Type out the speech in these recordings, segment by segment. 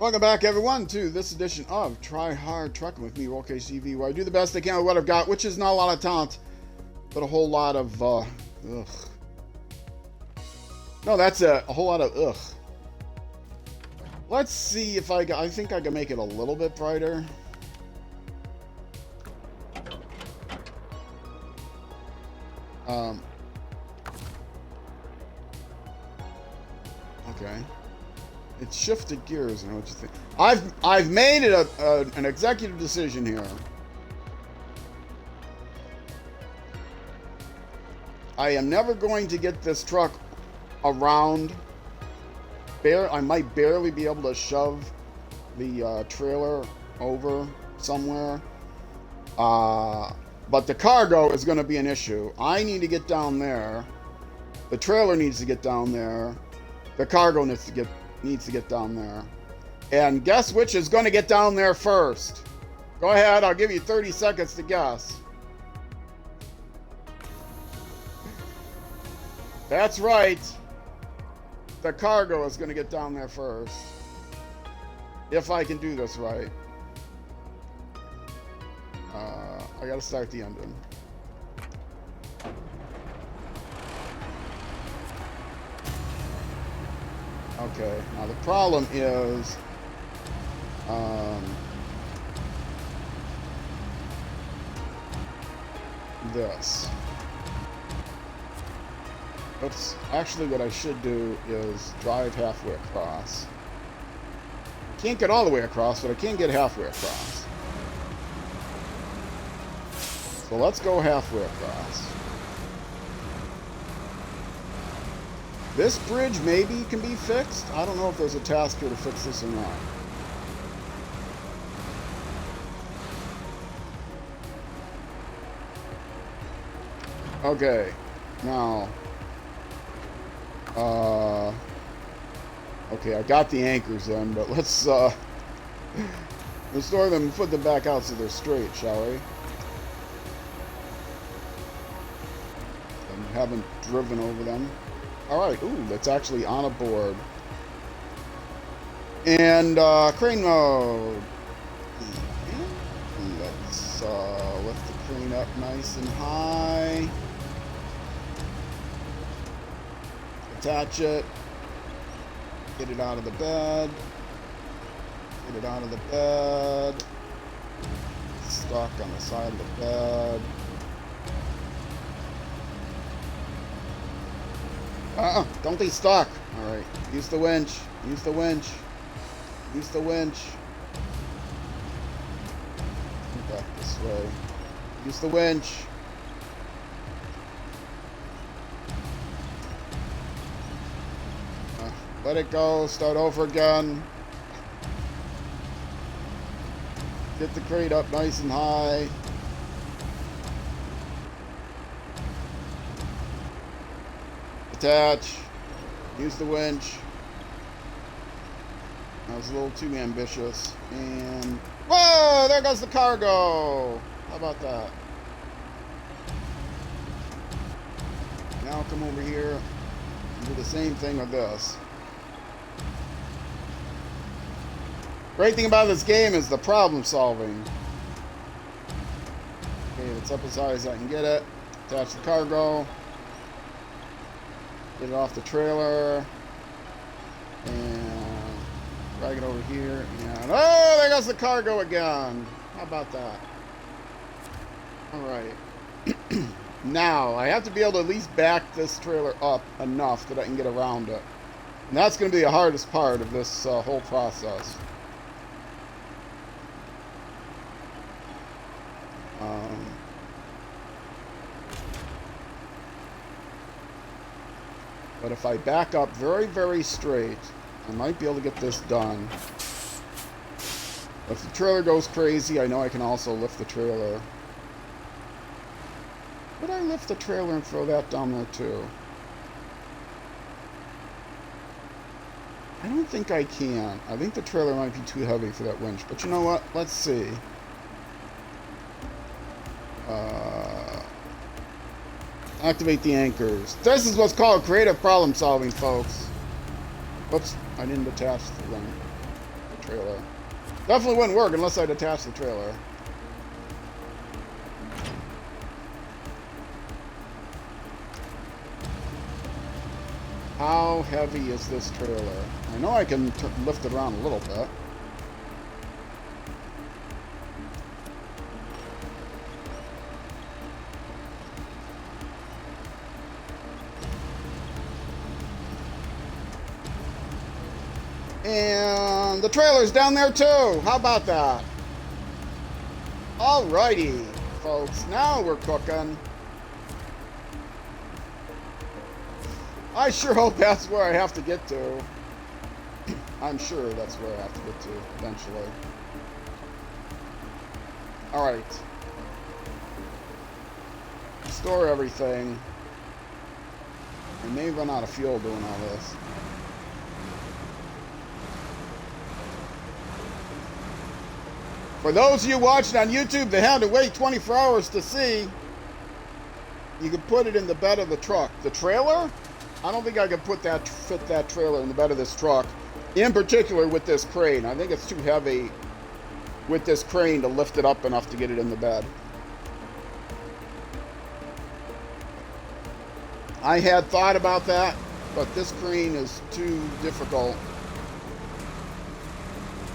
Welcome back, everyone, to this edition of Try Hard Trucking with me, RollCageTV, where I do the best I can with what I've got, which is not a lot of talent, but a whole lot of, ugh. No, that's a whole lot of, ugh. Let's see if I think I can make it a little bit brighter. Okay. It's shifted gears. I know what you think. I've made it an executive decision here. I am never going to get this truck around. I might barely be able to shove the trailer over somewhere. But the cargo is going to be an issue. I need to get down there. The trailer needs to get down there. The cargo needs to get down there. And guess which is going to get down there first? Go ahead, I'll give you 30 seconds to guess. That's right. The cargo is going to get down there first. If I can do this right. I got to start the engine. Okay, now the problem is this. Oops, actually what I should do is drive halfway across. Can't get all the way across, but I can get halfway across. So let's go halfway across. This bridge maybe can be fixed. I don't know if there's a task here to fix this or not. Okay, now, okay, I got the anchors in, but let's restore them and put them back out so they're straight, shall we? And haven't driven over them. Alright, ooh, that's actually on a board. And, crane mode. Let's, lift the crane up nice and high. Attach it. Get it out of the bed. Get it out of the bed. It's stuck on the side of the bed. Don't be stuck. Alright, use the winch. Use the winch. Use the winch. Back this way. Use the winch. Let it go. Start over again. Get the crate up nice and high. Attach. Use the winch. I was a little too ambitious. And whoa! There goes the cargo! How about that? Now come over here and do the same thing with this. Great thing about this game is the problem solving. Okay, it's up as high as I can get it. Attach the cargo. Get it off the trailer. And drag it over here. And oh, there goes the cargo again. How about that? Alright. Now, I have to be able to at least back this trailer up enough that I can get around it. And that's going to be the hardest part of this whole process. But if I back up very, very straight, I might be able to get this done. If the trailer goes crazy, I know I can also lift the trailer. Would I lift the trailer and throw that down there too? I don't think I can. I think the trailer might be too heavy for that winch. But you know what? Let's see. Activate the anchors. This is what's called creative problem solving, folks. Whoops, I didn't attach the thing. trailer. Definitely wouldn't work unless I'd attach the trailer. How heavy is this trailer? I know I can lift it around a little bit. And the trailer's down there too. How about that? Alrighty, folks. Now we're cooking. I sure hope that's where I have to get to. I'm sure that's where I have to get to eventually. Alright. Store everything. I may run out of fuel doing all this. For those of you watching on YouTube that had to wait 24 hours to see, you could put it in the bed of the truck. The trailer? I don't think I could fit that trailer in the bed of this truck. In particular with this crane. I think it's too heavy with this crane to lift it up enough to get it in the bed. I had thought about that, but this crane is too difficult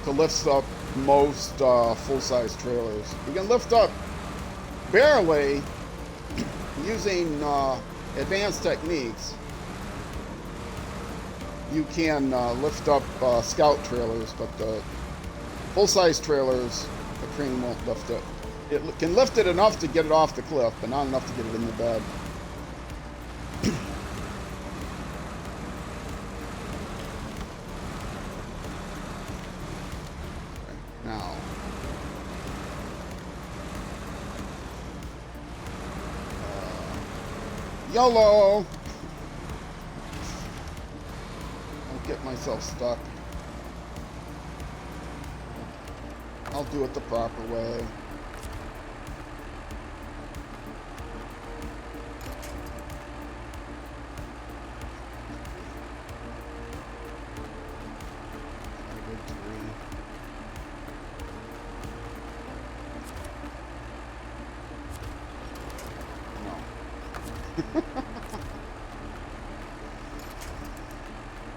to lift up most full-size trailers. You can lift up barely using advanced techniques. You can lift up scout trailers, but the full-size trailers, the crane won't lift it. It can lift it enough to get it off the cliff, but not enough to get it in the bed. Now, YOLO! I'll get myself stuck. I'll do it the proper way.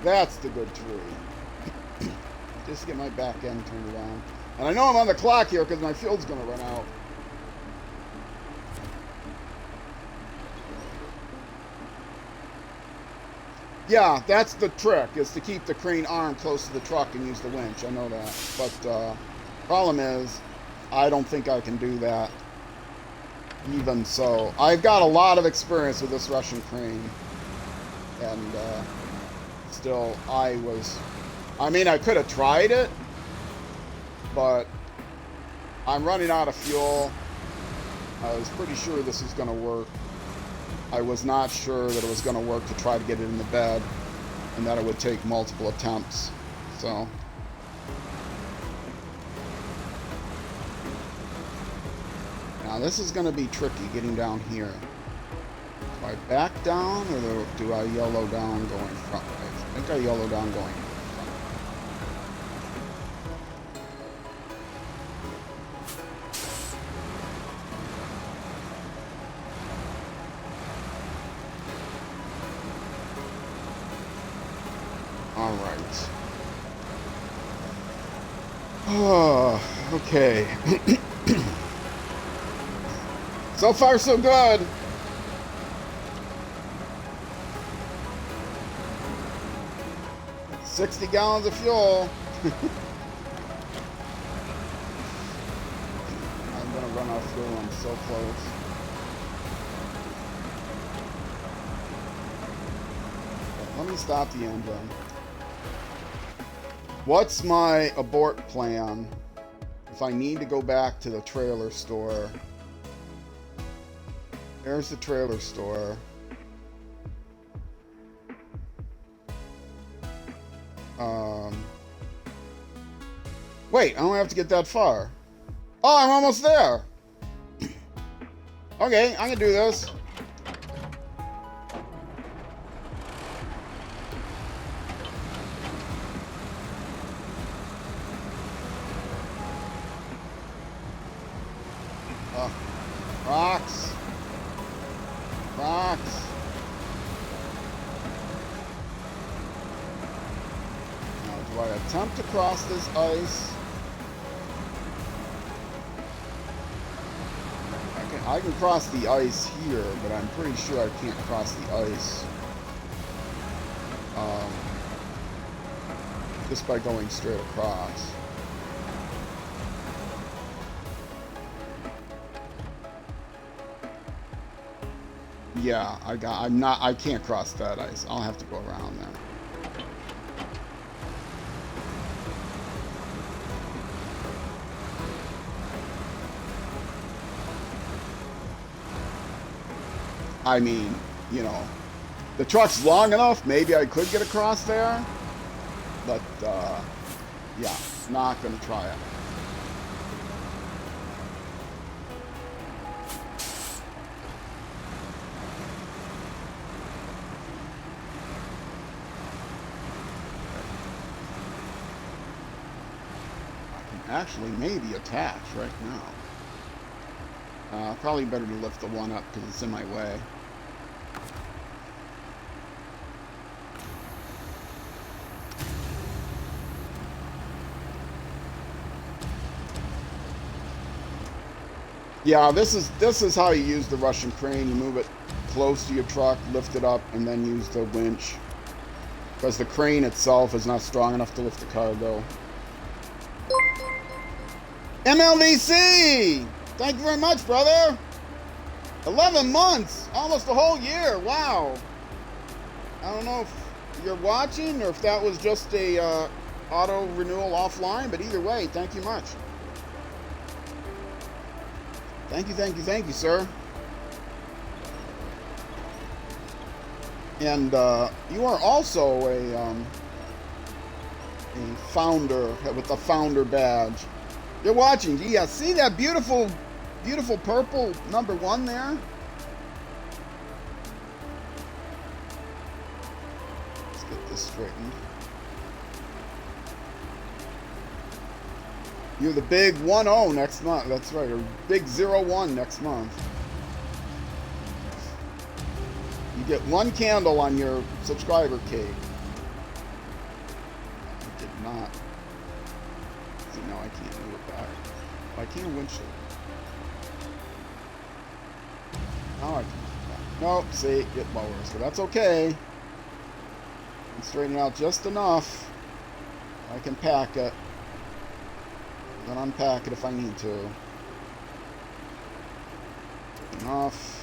That's the good tree. Just get my back end turned around. And I know I'm on the clock here because my fuel's going to run out. Yeah, that's the trick, is to keep the crane arm close to the truck and use the winch. I know that. But problem is, I don't think I can do that. Even so. I've got a lot of experience with this Russian crane. And still, I mean, I could have tried it, but I'm running out of fuel. I was pretty sure this was going to work. I was not sure that it was going to work to try to get it in the bed, and that it would take multiple attempts. So, now this is going to be tricky getting down here. Do I back down, or do I yellow down going front? I think I yellow down going front. All right. Oh, okay. So far, so good. $60 gallons of fuel. I'm gonna run out of fuel. I'm so close. Let me stop the engine. What's my abort plan if I need to go back to the trailer store? There's the trailer store. Wait, I don't have to get that far. Oh, I'm almost there. Okay, I can do this. Do I attempt to cross this ice? I can cross the ice here, but I'm pretty sure I can't cross the ice just by going straight across. Yeah, I can't cross that ice. I'll have to go around there. I mean, you know, the truck's long enough, maybe I could get across there, but, yeah, not gonna try it. Actually maybe attach right now. Probably better to lift the one up because it's in my way. Yeah, this is how you use the Russian crane. You move it close to your truck, lift it up, and then use the winch. Because the crane itself is not strong enough to lift the cargo. MLDC! Thank you very much, brother! 11 months! Almost a whole year! Wow! I don't know if you're watching or if that was just a auto renewal offline, but either way, thank you much. Thank you, sir. And you are also a founder with the founder badge. You're watching. Yeah, see that beautiful, beautiful purple #1 there? Let's get this straightened. You're the big 1-0 next month. That's right, or big 0-1 next month. You get 1 candle on your subscriber cake. I did not. See, no, I can't move it back. I can windshield. Now I can move it back. Nope, see, get lower. So that's okay. And straighten it out just enough. I can pack it. Then unpack it if I need to. Enough.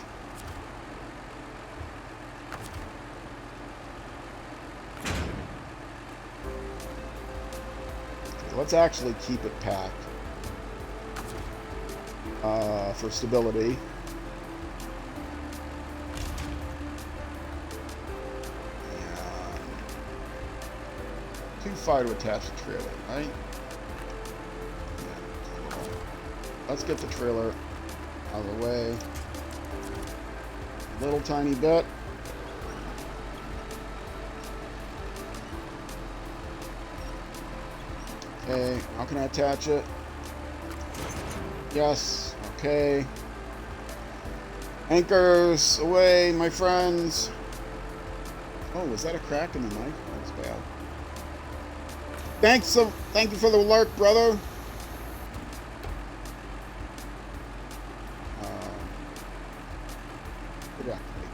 Let's actually keep it packed for stability. And too far to attach the trailer, right? Yeah. Let's get the trailer out of the way. A little tiny bit. Okay, how can I attach it? Yes, okay. Anchors away, my friends. Oh, was that a crack in the knife? That was bad. Thank you for the alert, brother. Good activate.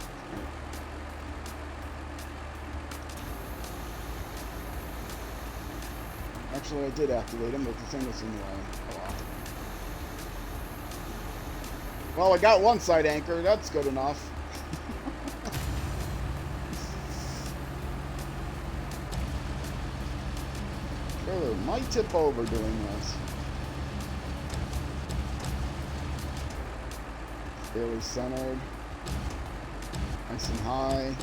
Actually, I did activate him, but the thing was in the way. Oh, well, I got one side anchor. That's good enough. Trailer might tip over doing this. Fairly centered. Nice and high.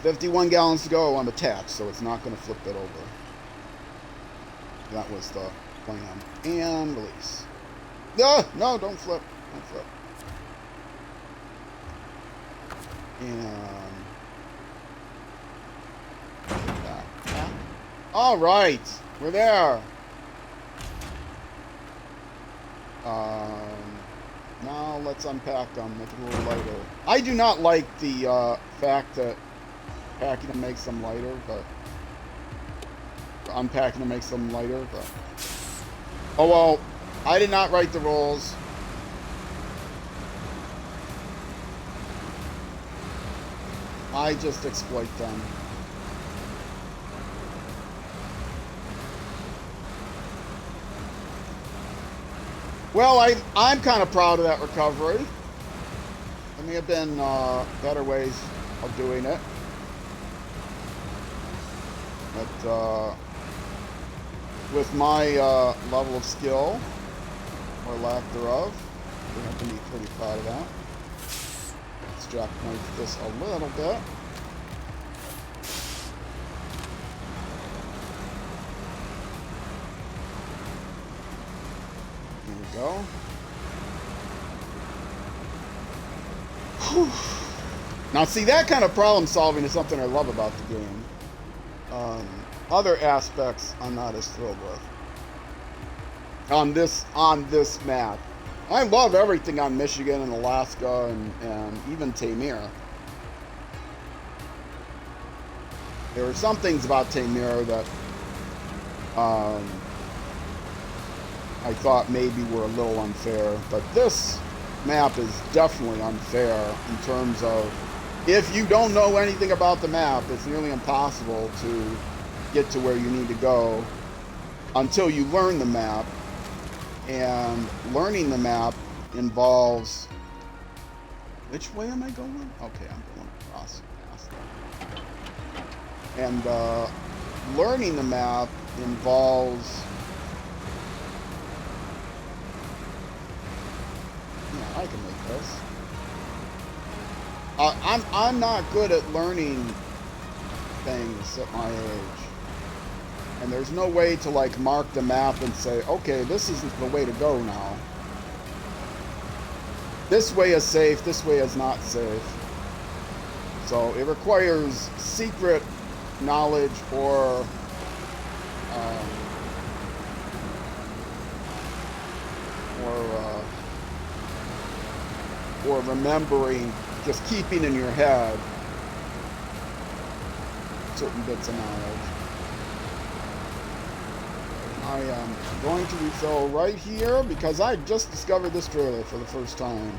$51 gallons to go. I'm attached, so it's not going to flip it over. That was the plan. And release. No, no, don't flip. Don't flip. And back. All right, we're there. Now let's unpack them, make it a little lighter. I do not like the fact that packing them makes them lighter, but unpacking them makes them lighter, but oh well, I did not write the rules. I just exploit them. Well, I'm kind of proud of that recovery. There may have been better ways of doing it. But with my level of skill, or lack thereof, we have to be pretty proud of that. Let's jackknife this a little bit. Here we go. Whew. Now see, that kind of problem solving is something I love about the game. Other aspects I'm not as thrilled with. On this map. I love everything on Michigan and Alaska and even Tamir. There are some things about Tamir that I thought maybe were a little unfair, but this map is definitely unfair in terms of if you don't know anything about the map, it's nearly impossible to get to where you need to go until you learn the map. And learning the map involves... Which way am I going? Okay, I'm going across past that. And learning the map involves... Yeah, I can make this. I'm not good at learning things at my age. And there's no way to like mark the map and say, okay, this isn't the way to go now. This way is safe, this way is not safe. So it requires secret knowledge or remembering, just keeping in your head certain bits of knowledge. I am going to refill right here because I just discovered this trailer for the first time.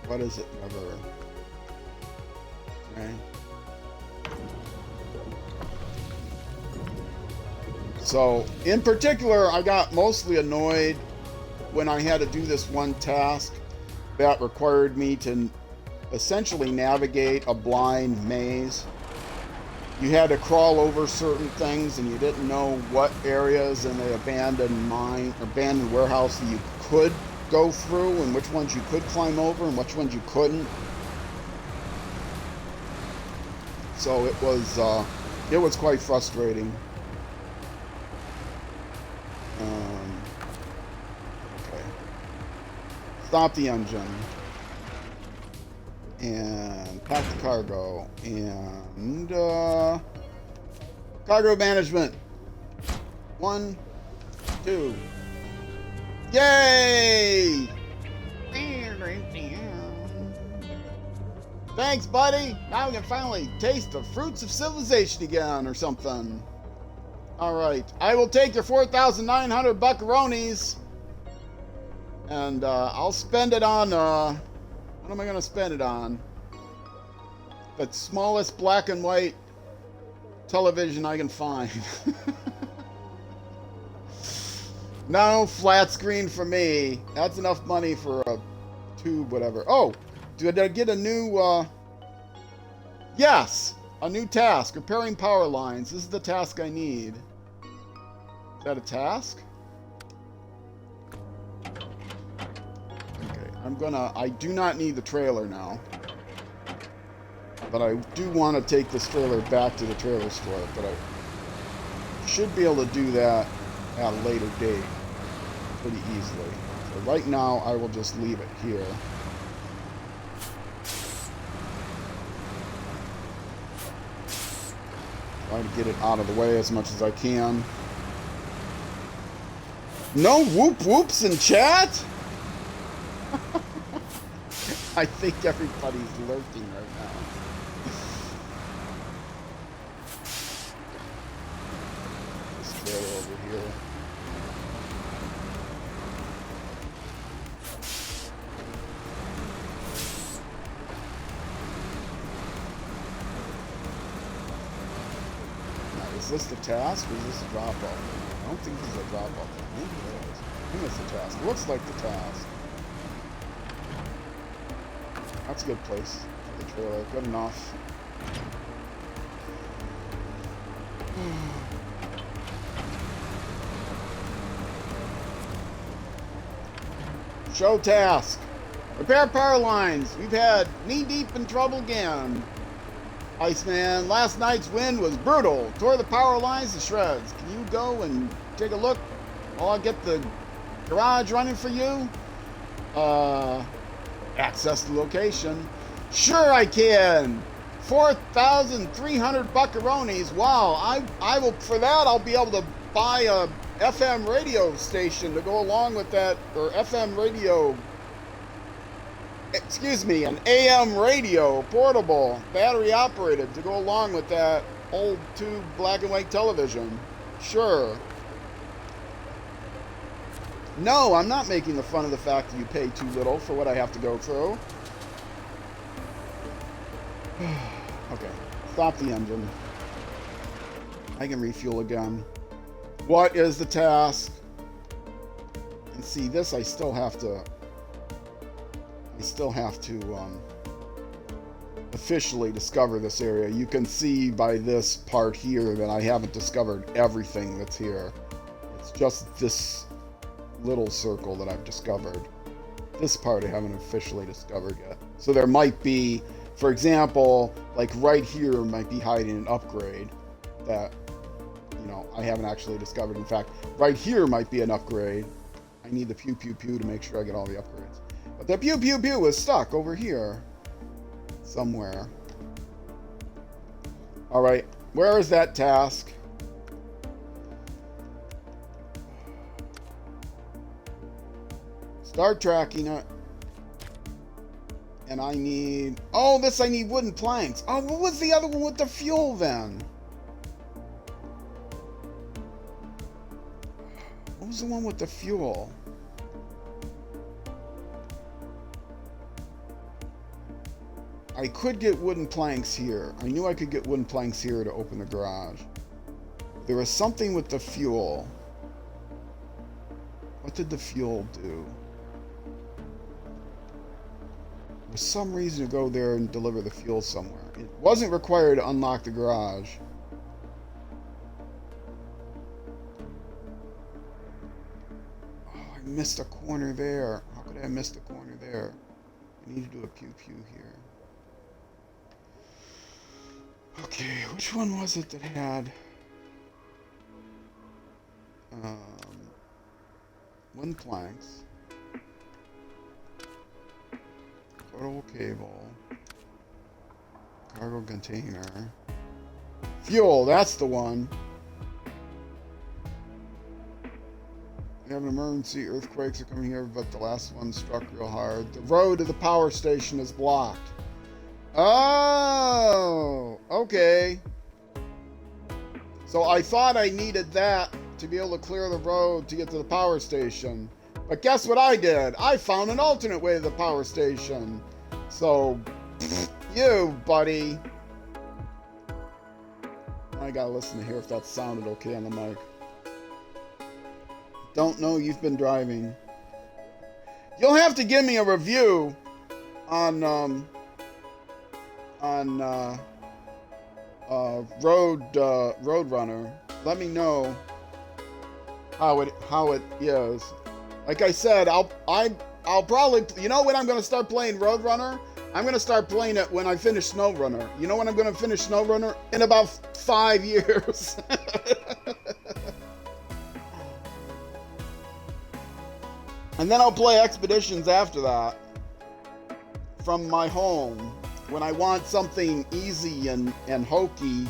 What is it? Never. Okay. So, in particular, I got mostly annoyed when I had to do this one task that required me to essentially navigate a blind maze. You had to crawl over certain things and you didn't know what areas in the abandoned warehouse that you could go through and which ones you could climb over and which ones you couldn't. So it was quite frustrating. Okay. Stop the engine. And pack the cargo. And cargo management. 1, 2. Yay! Thanks, buddy. Now we can finally taste the fruits of civilization again, or something. All right, I will take your 4,900 buckaroonies, and I'll spend it on. What am I gonna spend it on? The smallest black and white television I can find. No flat screen for me. That's enough money for a tube, whatever. Oh, did I get a new? Yes, a new task. Repairing power lines. This is the task I need. Is that a task? Okay, I do not need the trailer now. But I do want to take this trailer back to the trailer store, but I should be able to do that at a later date pretty easily. So right now, I will just leave it here. Try to get it out of the way as much as I can. No whoop whoops in chat? I think everybody's lurking right now. This trailer over here. Now, is this the task or is this a drop off? I don't think this is a drop off. Maybe it is. I think it's the task. It looks like the task. That's a good place for the trailer. Good enough. Show task. Repair power lines. We've had knee-deep in trouble again. Iceman, last night's wind was brutal. Tore the power lines to shreds. Can you go and take a look while I get the garage running for you? Access the location. Sure I can. 4,300 buckaronis. Wow, I will, for that I'll be able to buy a FM radio station to go along with that, or FM radio, excuse me, an AM radio, portable, battery operated, to go along with that old tube black and white television. Sure. No, I'm not making the fun of the fact that you pay too little for what I have to go through. Okay, stop the engine. I can refuel again. What is the task? And see, this I still have to officially discover this area. You can see by this part here that I haven't discovered everything that's here. It's just this little circle that I've discovered. This part I haven't officially discovered yet. So there might be, for example, like right here might be hiding an upgrade that, you know, I haven't actually discovered. In fact, right here might be an upgrade. I need the pew pew pew to make sure I get all the upgrades. But the pew pew pew is stuck over here somewhere. All right, where is that task? Start tracking it. And I need... Oh, this I need wooden planks. Oh, what was the other one with the fuel then? What was the one with the fuel? I could get wooden planks here. I knew I could get wooden planks here to open the garage. There was something with the fuel. What did the fuel do? For some reason to go there and deliver the fuel somewhere. It wasn't required to unlock the garage. Oh, I missed a corner there. How could I have missed a corner there? I need to do a pew pew here. Okay, which one was it that had wooden planks? Portable cable, cargo container, fuel, that's the one. We have an emergency, earthquakes are coming here, but the last one struck real hard. The road to the power station is blocked. Oh, okay. So I thought I needed that to be able to clear the road to get to the power station. But guess what I did? I found an alternate way to the power station. So, you, buddy. I gotta listen to hear if that sounded okay on the mic. Don't know you've been driving. You'll have to give me a review on Roadrunner. Let me know how it is. Like I said, I'll probably, you know when I'm going to start playing Roadrunner? I'm going to start playing it when I finish SnowRunner. You know when I'm going to finish SnowRunner? In about 5 years. And then I'll play Expeditions after that. From my home. When I want something easy and hokey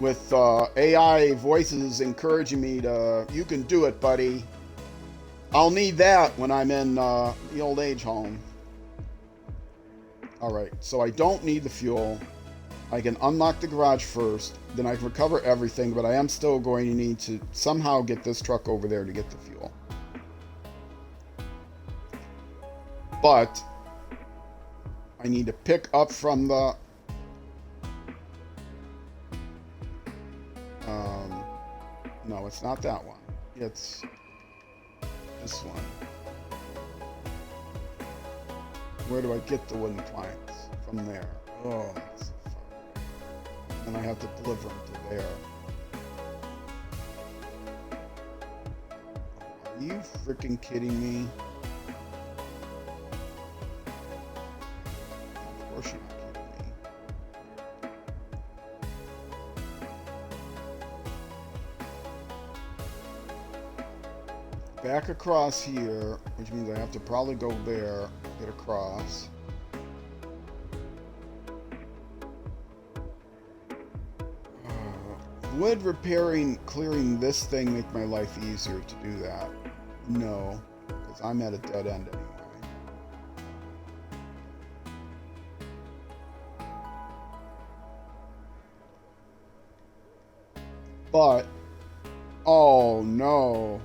with AI voices encouraging me to, you can do it, buddy. I'll need that when I'm in the old age home. All right, so I don't need the fuel. I can unlock the garage first, then I can recover everything, but I am still going to need to somehow get this truck over there to get the fuel. But I need to pick up from the no, it's not that one. It's this one. Where do I get the wooden planks? From there. Oh, that's so far away. And I have to deliver them to there. Are you freaking kidding me? Of course you're not kidding me. Back across here, which means I have to probably go there, get across. Would repairing, clearing this thing make my life easier to do that? No, because I'm at a dead end anyway. But, oh no.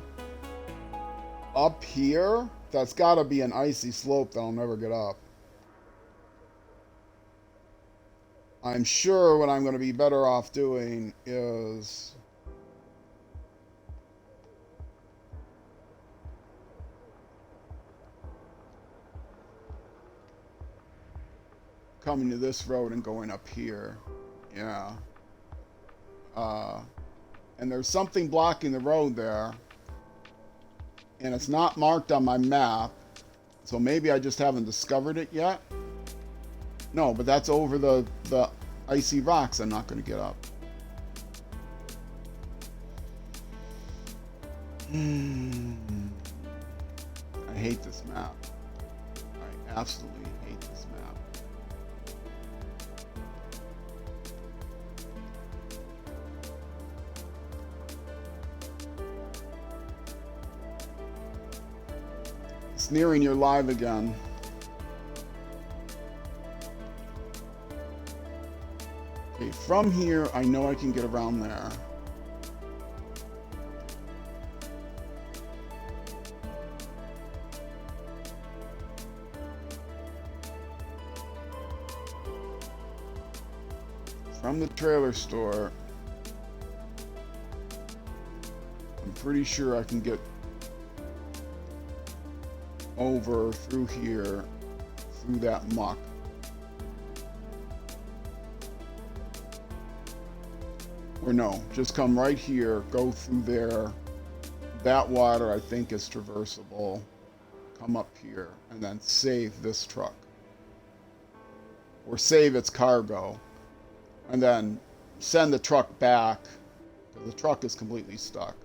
Up here? That's gotta be an icy slope that I'll never get up. I'm sure what I'm going to be better off doing is coming to this road and going up here. Yeah. And there's something blocking the road there. And it's not marked on my map. So maybe I just haven't discovered it yet. No, but that's over the icy rocks I'm not going to get up. I hate this map. I absolutely hate this map. It's nearing your live again. Okay, from here, I know I can get around there. From the trailer store, I'm pretty sure I can get over through here, through that muck. Or no, just come right here, go through there. That water I think is traversable. Come up here and then save this truck. Or save its cargo. And then send the truck back, because the truck is completely stuck.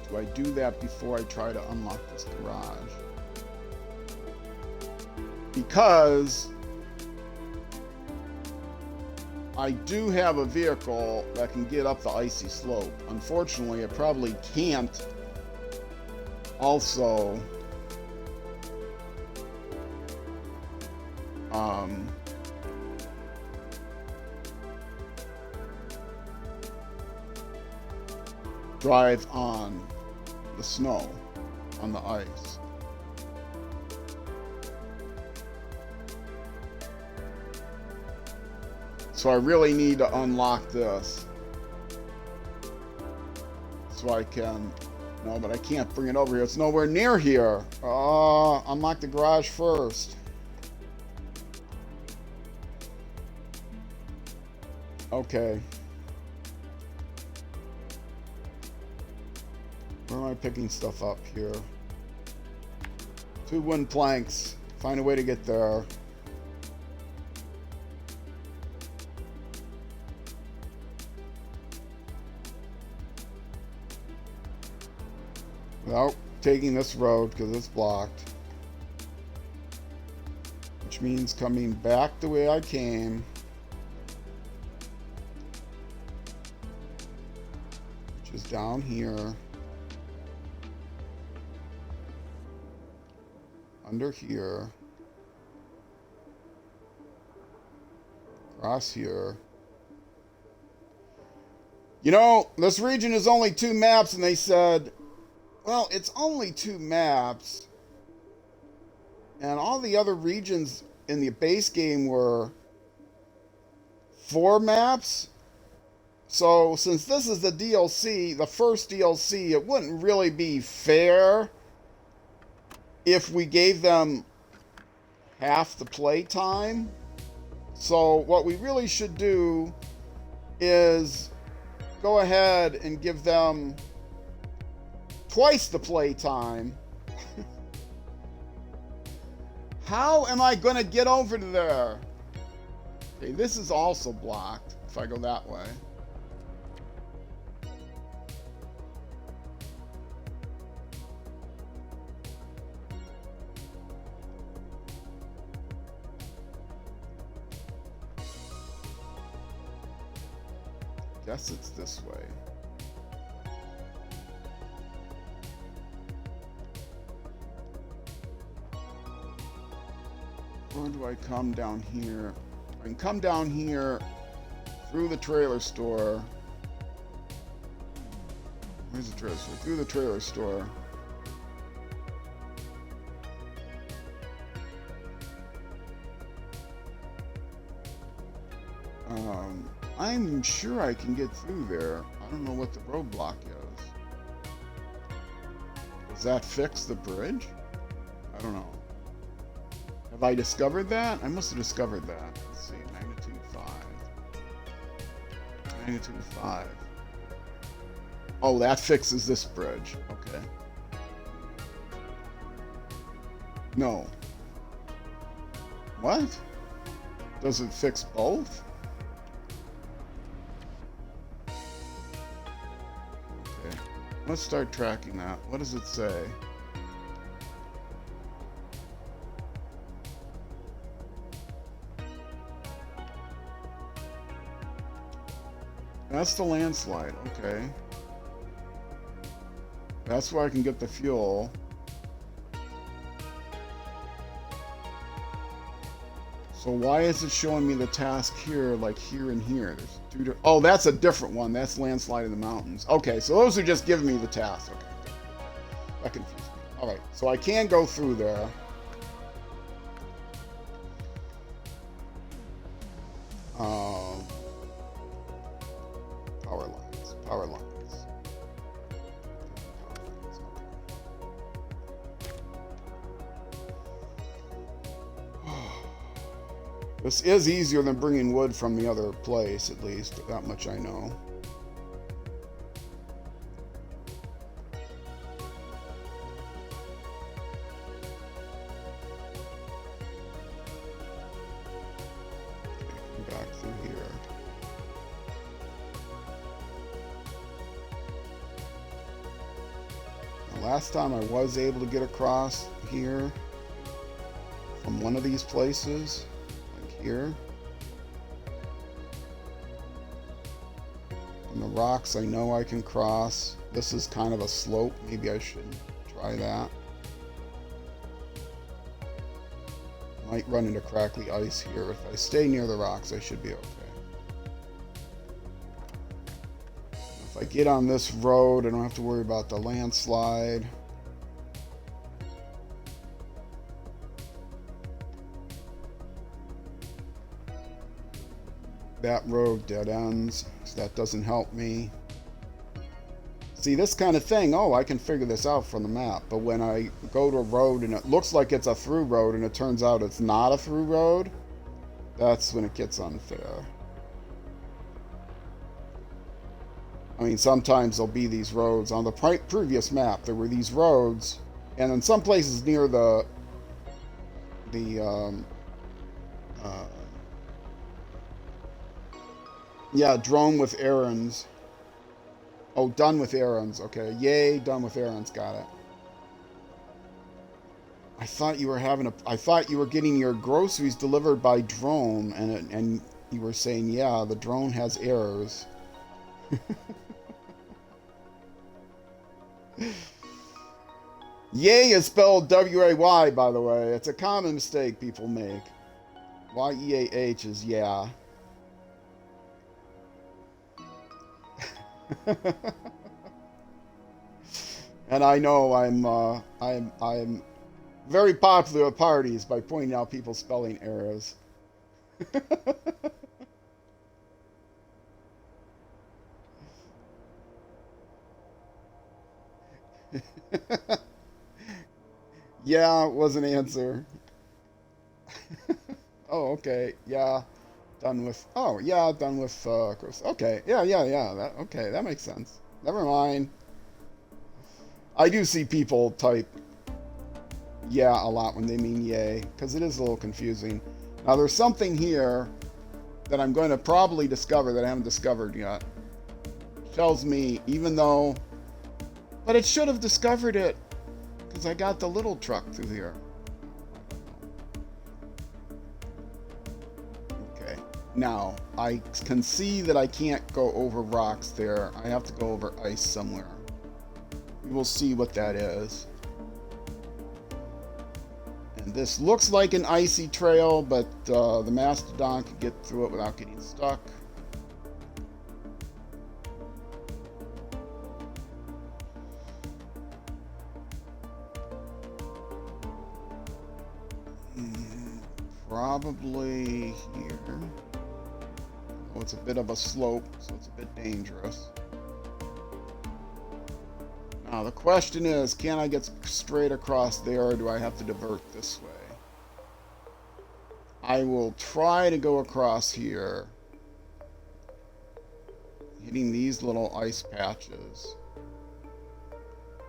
Do I do that before I try to unlock this garage? Because I do have a vehicle that can get up the icy slope. Unfortunately, it probably can't also drive on the snow, on the ice. So I really need to unlock this so I can, no, but I can't bring it over here. It's nowhere near here. Unlock the garage first. Okay. Where am I picking stuff up here? 2 wooden planks. Find a way to get there. Well, taking this road because it's blocked. Which means coming back the way I came. Which is down here. Under here. Across here. You know, this region is only 2 maps, and they said, well, it's only 2 maps. And all the other regions in the base game were 4 maps. So since this is the DLC, the first DLC, it wouldn't really be fair if we gave them half the play time. So what we really should do is go ahead and give them twice the play time. How am I going to get over to there? Okay, this is also blocked if I go that way. Guess it's this way. Or do I come down here? I can come down here through the trailer store. Where's the trailer store? Through the trailer store. I'm sure I can get through there. I don't know what the roadblock is. Does that fix the bridge? I don't know. Have I discovered that? I must have discovered that. Let's see, magnitude 5. Magnitude 5. Oh, that fixes this bridge. Okay. No. What? Does it fix both? Okay. Let's start tracking that. What does it say? That's the landslide, okay. That's where I can get the fuel. So why is it showing me the task here, like here and here? There's 2 oh, that's a different one. That's landslide in the mountains. Okay, so those are just giving me the task. Okay, that confused me. All right, so I can go through there. Power lines. This is easier than bringing wood from the other place, at least. That much I know. Okay, back through here. Last time I was able to get across here from one of these places, like here. And the rocks I know I can cross. This is kind of a slope. Maybe I should try that. Might run into crackly ice here. If I stay near the rocks, I should be okay. If I get on this road, I don't have to worry about the landslide. That road dead ends, so that doesn't help me. See, this kind of thing, oh, I can figure this out from the map, but when I go to a road and it looks like it's a through road and it turns out it's not a through road, that's when it gets unfair. I mean, sometimes there'll be these roads. On the previous map, there were these roads, and in some places near yeah, drone with errands. Oh, done with errands. Okay, yay, done with errands. Got it. I thought you were having a. I thought you were getting your groceries delivered by drone, and you were saying, yeah, the drone has errors. Yay is spelled W-A-Y, by the way. It's a common mistake people make. Y-E-A-H is yeah. And I know I'm very popular at parties by pointing out people's spelling errors. Yeah, was an answer. Oh, okay. Yeah, done with. Oh, yeah, done with. Okay. Yeah, yeah, yeah. Okay, that makes sense. Never mind. I do see people type yeah a lot when they mean yay, because it is a little confusing. Now, there's something here that I'm going to probably discover that I haven't discovered yet. Tells me, even though. But it should have discovered it, because I got the little truck through here. Okay. Now, I can see that I can't go over rocks there. I have to go over ice somewhere. We will see what that is. And this looks like an icy trail, but the Mastodon can get through it without getting stuck. Probably here. Oh, it's a bit of a slope, so it's a bit dangerous. Now the question is, can I get straight across there, or do I have to divert this way? I will try to go across here, hitting these little ice patches.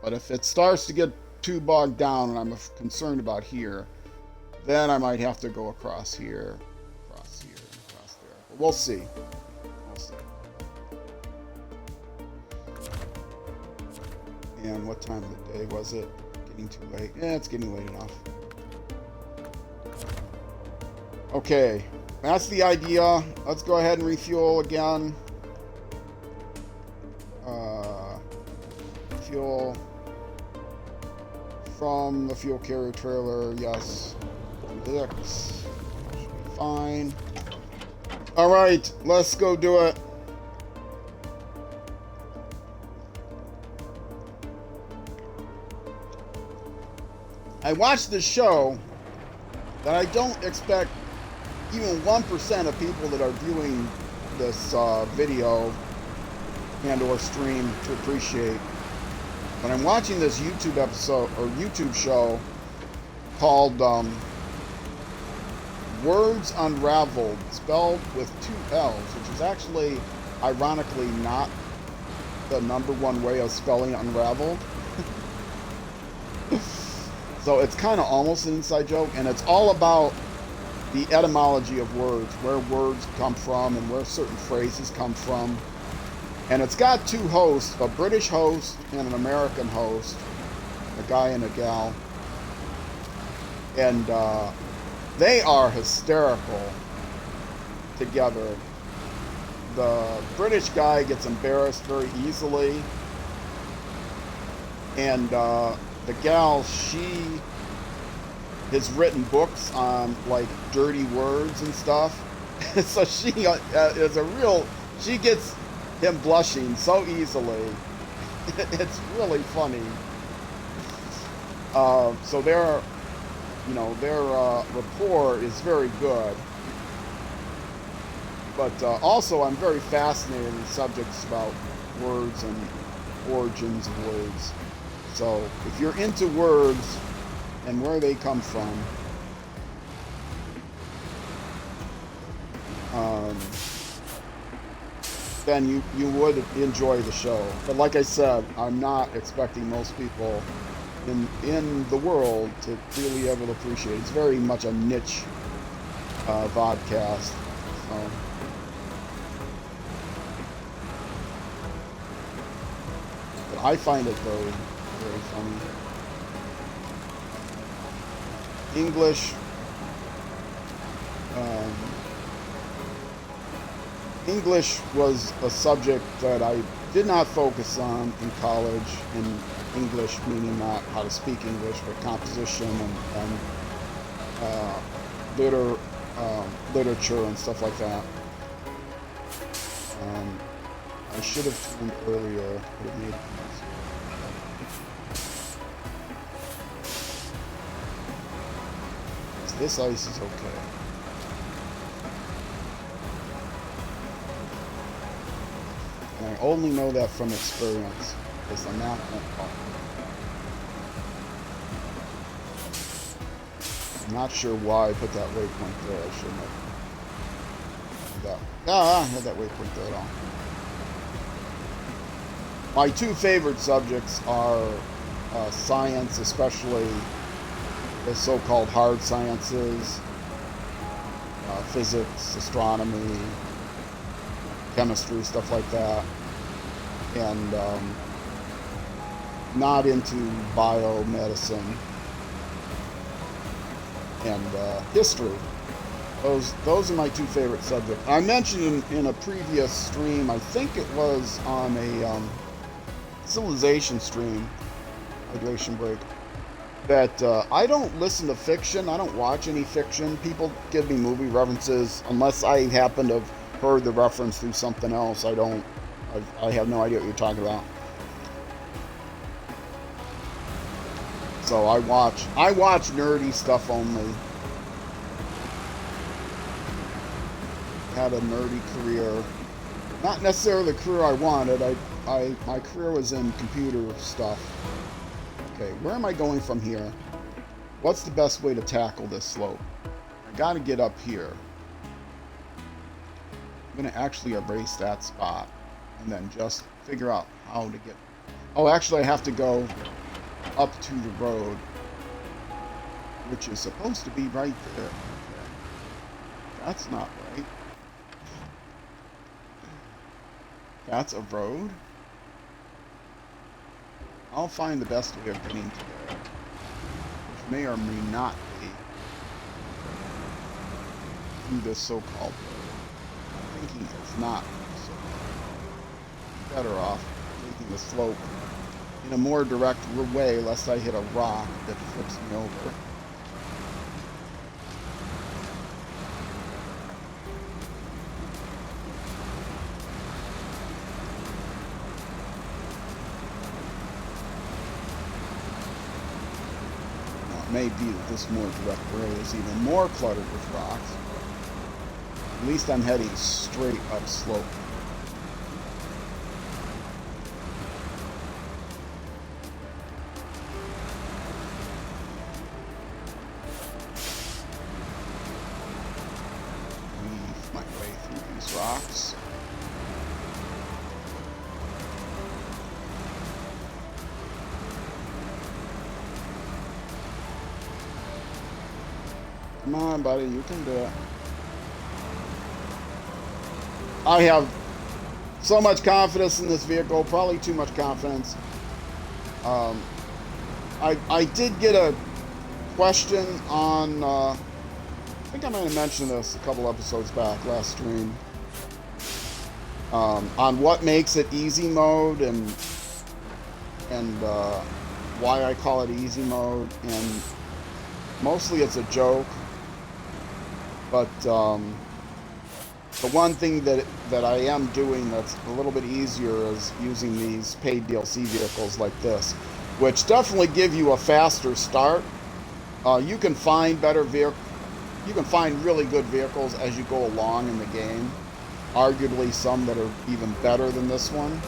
But if it starts to get too bogged down, and I'm concerned about here, then I might have to go across here, across here, across there. But we'll see. We'll see. And what time of the day was it? Getting too late? Yeah, it's getting late enough. Okay, that's the idea. Let's go ahead and refuel again. Fuel from the fuel carrier trailer, yes. Should be fine. Alright, let's go do it. I watched this show that I don't expect even 1% of people that are viewing this video and or stream to appreciate. But I'm watching this YouTube episode or YouTube show called Words Unraveled, spelled with 2 L's, which is actually, ironically, not the #1 way of spelling unraveled. So it's kind of almost an inside joke, and it's all about the etymology of words, where words come from and where certain phrases come from. And it's got 2 hosts, a British host and an American host, a guy and a gal. And they are hysterical together. The British guy gets embarrassed very easily. And the gal, she has written books on, like, dirty words and stuff. So she is a real, she gets him blushing so easily. It's really funny. So their rapport is very good. But also I'm very fascinated in subjects about words and origins of words. So if you're into words and where they come from, then you would enjoy the show. But like I said, I'm not expecting most people in the world to really able to appreciate it. It's very much a niche vodcast. So. But I find it very, very funny. English. English was a subject that I did not focus on in college. In English, meaning not how to speak English, but composition and literature and stuff like that. I should have tuned earlier. This ice is okay. And I only know that from experience, because the map won't help. I'm not sure why I put that waypoint there. I shouldn't have. I had that waypoint there at all. My two favorite subjects are science, especially the so-called hard sciences, physics, astronomy, chemistry, stuff like that, and not into biomedicine and history. Those are my two favorite subjects. I mentioned in a previous stream, I think it was on a Civilization stream, Hydration Break, that I don't listen to fiction. I don't watch any fiction. People give me movie references unless I happen to have heard the reference through something else. I have no idea what you're talking about. So I watch nerdy stuff only. Had a nerdy career. Not necessarily the career I wanted. My career was in computer stuff. Okay, where am I going from here? What's the best way to tackle this slope? I gotta get up here. I'm gonna actually erase that spot and then just figure out how to get... Oh, actually I have to go up to the road, which is supposed to be right there. Okay. That's not right. That's a road? I'll find the best way of getting to there, which may or may not be through this so-called road. I'm thinking it's not, so I'm better off taking the slope in a more direct way, lest I hit a rock that flips me over. May be that this more direct road is even more cluttered with rocks. At least I'm heading straight up slope. Weave my way through these rocks. Come on, buddy, you can do it. I have so much confidence in this vehicle, probably too much confidence. I did get a question on, I think I might have mentioned this a couple episodes back, last stream, on what makes it easy mode and why I call it easy mode, and mostly it's a joke. But the one thing that I am doing that's a little bit easier is using these paid DLC vehicles like this, which definitely give you a faster start. You can find really good vehicles as you go along in the game. Arguably some that are even better than this one.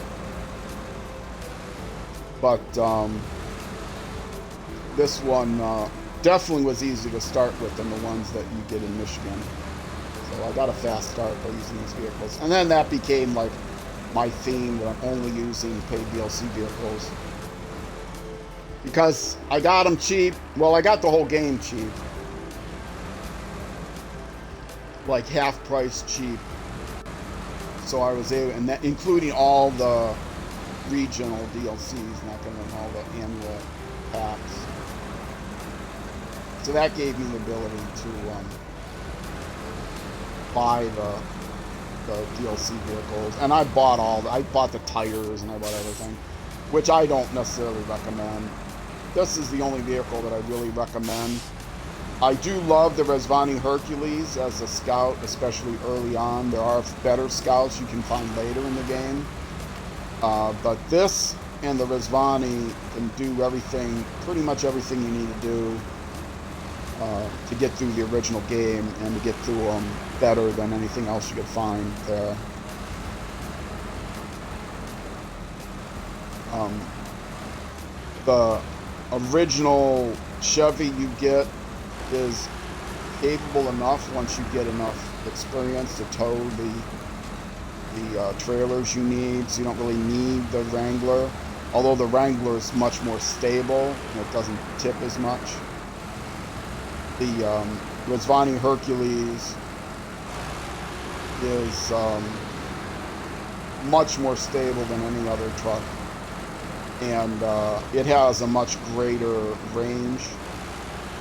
But this one definitely was easy to start with than the ones that you get in Michigan. So I got a fast start by using these vehicles. And then that became like my theme, that I'm only using paid DLC vehicles. Because I got them cheap. Well, I got the whole game cheap. Like half price cheap. So I was able, and that including all the regional DLCs, not going to all the annual packs. So that gave me the ability to buy the DLC vehicles, and I bought the tires and I bought everything, which I don't necessarily recommend. This is the only vehicle that I really recommend. I do love the Rezvani Hercules as a scout, especially early on. There are better scouts you can find later in the game, but this and the Rezvani can do everything, pretty much everything you need to do to get through the original game and to get through them better than anything else you could find there. The original Chevy you get is capable enough once you get enough experience to tow the trailers you need, so you don't really need the Wrangler, although the Wrangler is much more stable and it doesn't tip as much. The Rezvani Hercules is much more stable than any other truck, and it has a much greater range.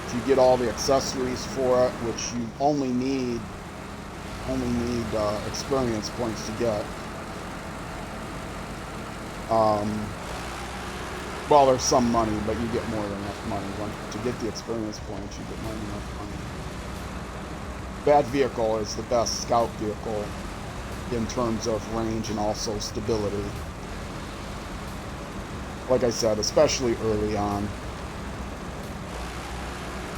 If you get all the accessories for it, which you only need experience points to get. Well, there's some money, but you get more than enough money. To get the experience points, you get more than enough money. That vehicle is the best scout vehicle in terms of range and also stability. Like I said, especially early on.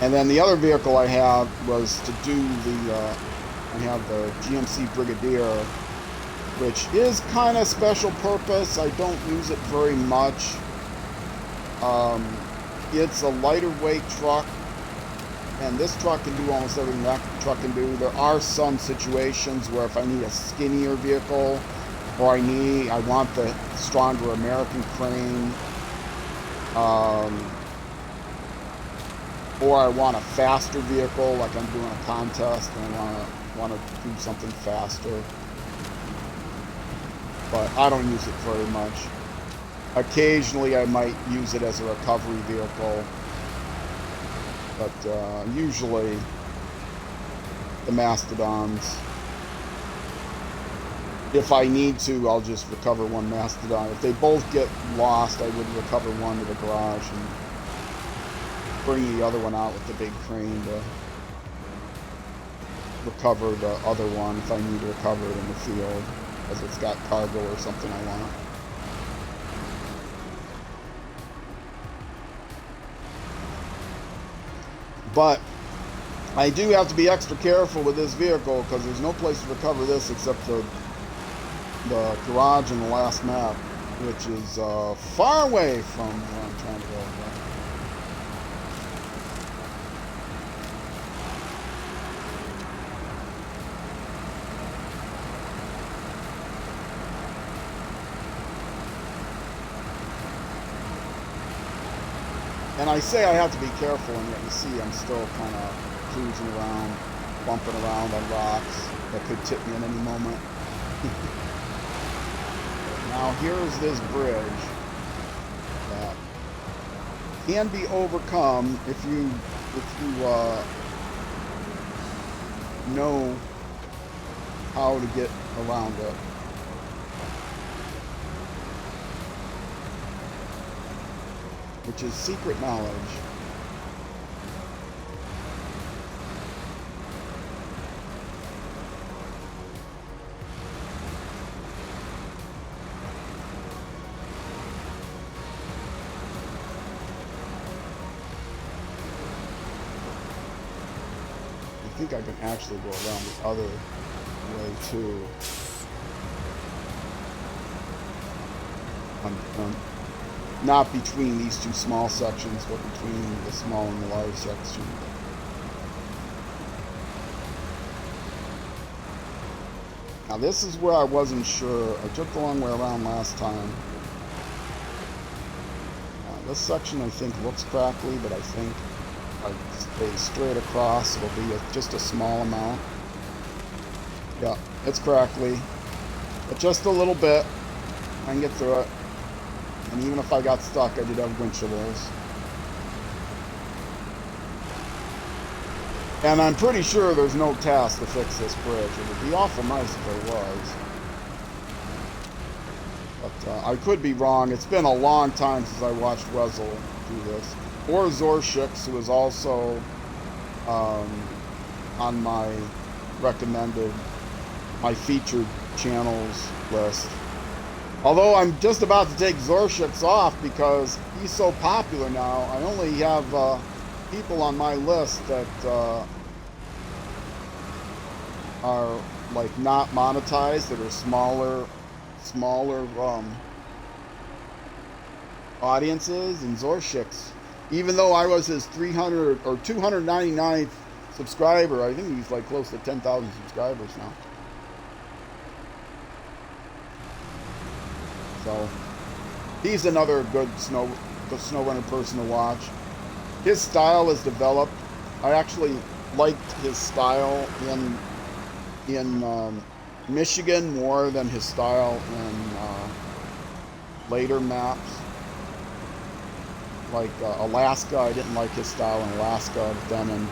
And then the other vehicle I have was to do I have the GMC Brigadier, which is kind of special purpose. I don't use it very much. It's a lighter weight truck, and this truck can do almost everything that truck can do. There are some situations where if I need a skinnier vehicle, or I want the stronger American crane, or I want a faster vehicle, like I'm doing a contest and I want to do something faster. But I don't use it very much. Occasionally I might use it as a recovery vehicle, but usually the Mastodons, if I need to, I'll just recover one Mastodon. If they both get lost, I would recover one to the garage and bring the other one out with the big crane to recover the other one if I need to recover it in the field, because it's got cargo or something I want. But I do have to be extra careful with this vehicle because there's no place to recover this except the garage in the last map, which is far away from where I'm trying to go. And I say I have to be careful, and yet you see I'm still kind of cruising around, bumping around on rocks that could tip me at any moment. Now here's this bridge that can be overcome if you know how to get around it. Which is secret knowledge. I think I can actually go around the other way too. Not between these two small sections, but between the small and the large section. Now this is where I wasn't sure. I took the long way around last time. This section I think looks crackly, but I think if I stay straight across, it'll be just a small amount. Yeah, it's crackly, but just a little bit. I can get through it. And even if I got stuck, I did have winch levels. And I'm pretty sure there's no task to fix this bridge. It would be awful nice if there was. But I could be wrong. It's been a long time since I watched Wessel do this. Or Zorshix, who is also on my recommended, my featured channels list. Although I'm just about to take Zorshix off because he's so popular now. I only have people on my list that are like not monetized, that are smaller audiences, and Zorshix, even though I was his 300 or 299th subscriber, I think he's like close to 10,000 subscribers now. So he's another good SnowRunner person to watch. His style is developed. I actually liked his style in Michigan more than his style in later maps. Like Alaska, I didn't like his style in Alaska, but then in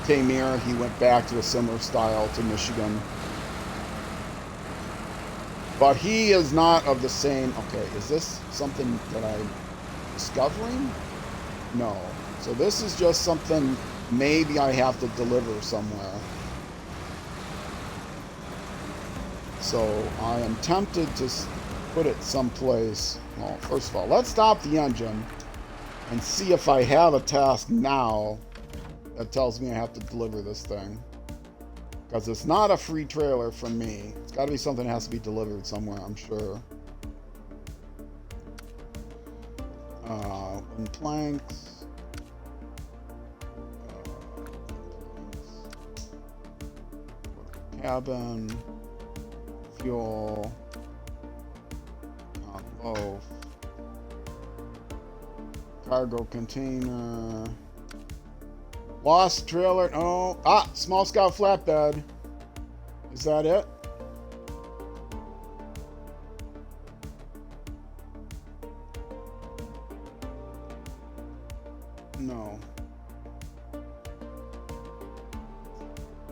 Tamir, he went back to a similar style to Michigan. But he is not of the same... Okay, is this something that I'm discovering? No. So this is just something maybe I have to deliver somewhere. So I am tempted to put it someplace. Well, first of all, let's stop the engine and see if I have a task now that tells me I have to deliver this thing. Because it's not a free trailer from me. It's got to be something that has to be delivered somewhere, I'm sure. Wooden planks. Cabin. Fuel. Loaf. Cargo container. Lost trailer. Oh, small scout flatbed. Is that it? No.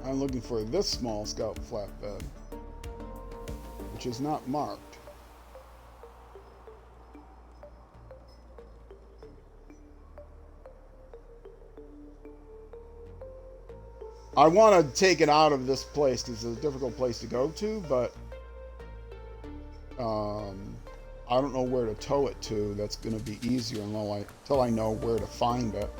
I'm looking for this small scout flatbed, which is not marked. I want to take it out of this place because it's a difficult place to go to, but I don't know where to tow it to. That's going to be easier until I know where to find it.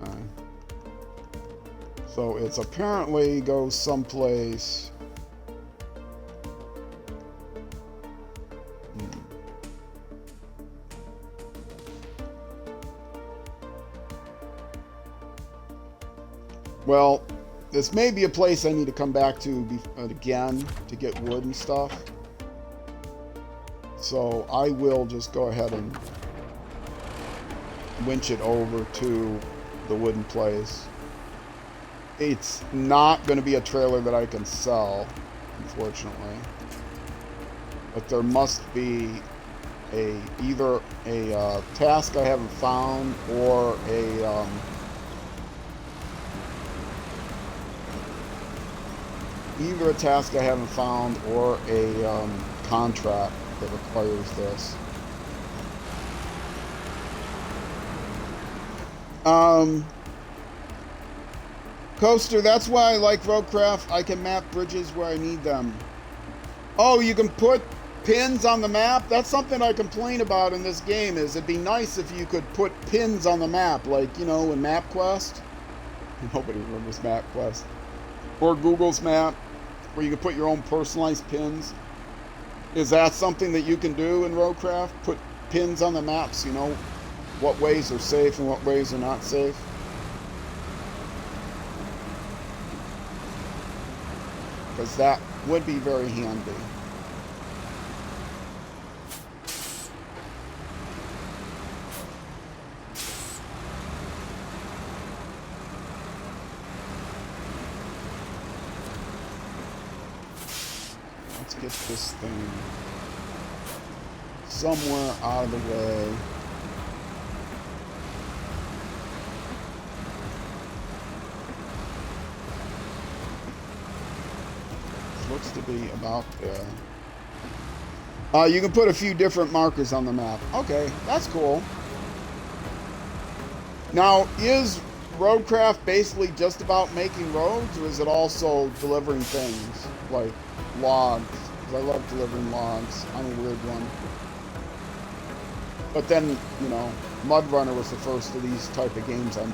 Okay. So it's apparently goes someplace. Well, this may be a place I need to come back to again to get wood and stuff. So I will just go ahead and winch it over to the wooden place. It's not going to be a trailer that I can sell, unfortunately. But there must be either a task I haven't found or either a task I haven't found or a contract that requires this. Coaster, that's why I like Roadcraft. I can map bridges where I need them. Oh, you can put pins on the map? That's something I complain about in this game, is it'd be nice if you could put pins on the map, like, you know, in MapQuest. Nobody remembers MapQuest. Or Google's map, where you can put your own personalized pins. Is that something that you can do in Roadcraft? Put pins on the maps, you know, what ways are safe and what ways are not safe? Because that would be very handy. let's get this thing somewhere out of the way. This looks to be about there. You can put a few different markers on the map. Okay, that's cool. Now, is Roadcraft basically just about making roads, or is it also delivering things like logs? Because I love delivering logs. I'm a weird one. But then, you know, MudRunner was the first of these type of games I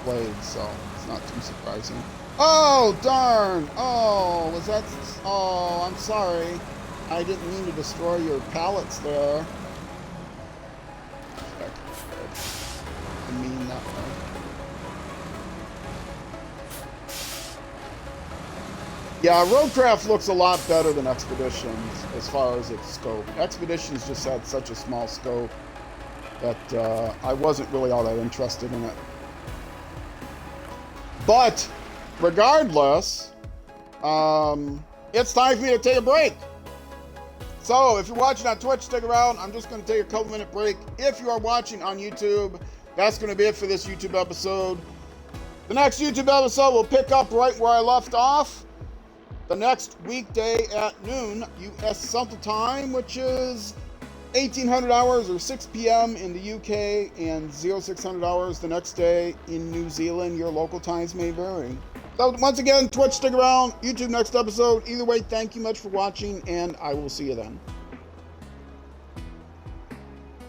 played, so it's not too surprising. Oh, darn! Oh, was that... Oh, I'm sorry. I didn't mean to destroy your pallets there. I mean that way. Yeah, Roadcraft looks a lot better than Expeditions as far as its scope. Expeditions just had such a small scope that I wasn't really all that interested in it. But regardless, it's time for me to take a break. So if you're watching on Twitch, stick around. I'm just going to take a couple minute break. If you are watching on YouTube, that's going to be it for this YouTube episode. The next YouTube episode will pick up right where I left off. The next weekday at noon, US Central Time, which is 1800 hours or 6 p.m. in the UK, and 0600 hours the next day in New Zealand. Your local times may vary. So once again, Twitch, stick around. YouTube next episode. Either way, thank you much for watching, and I will see you then.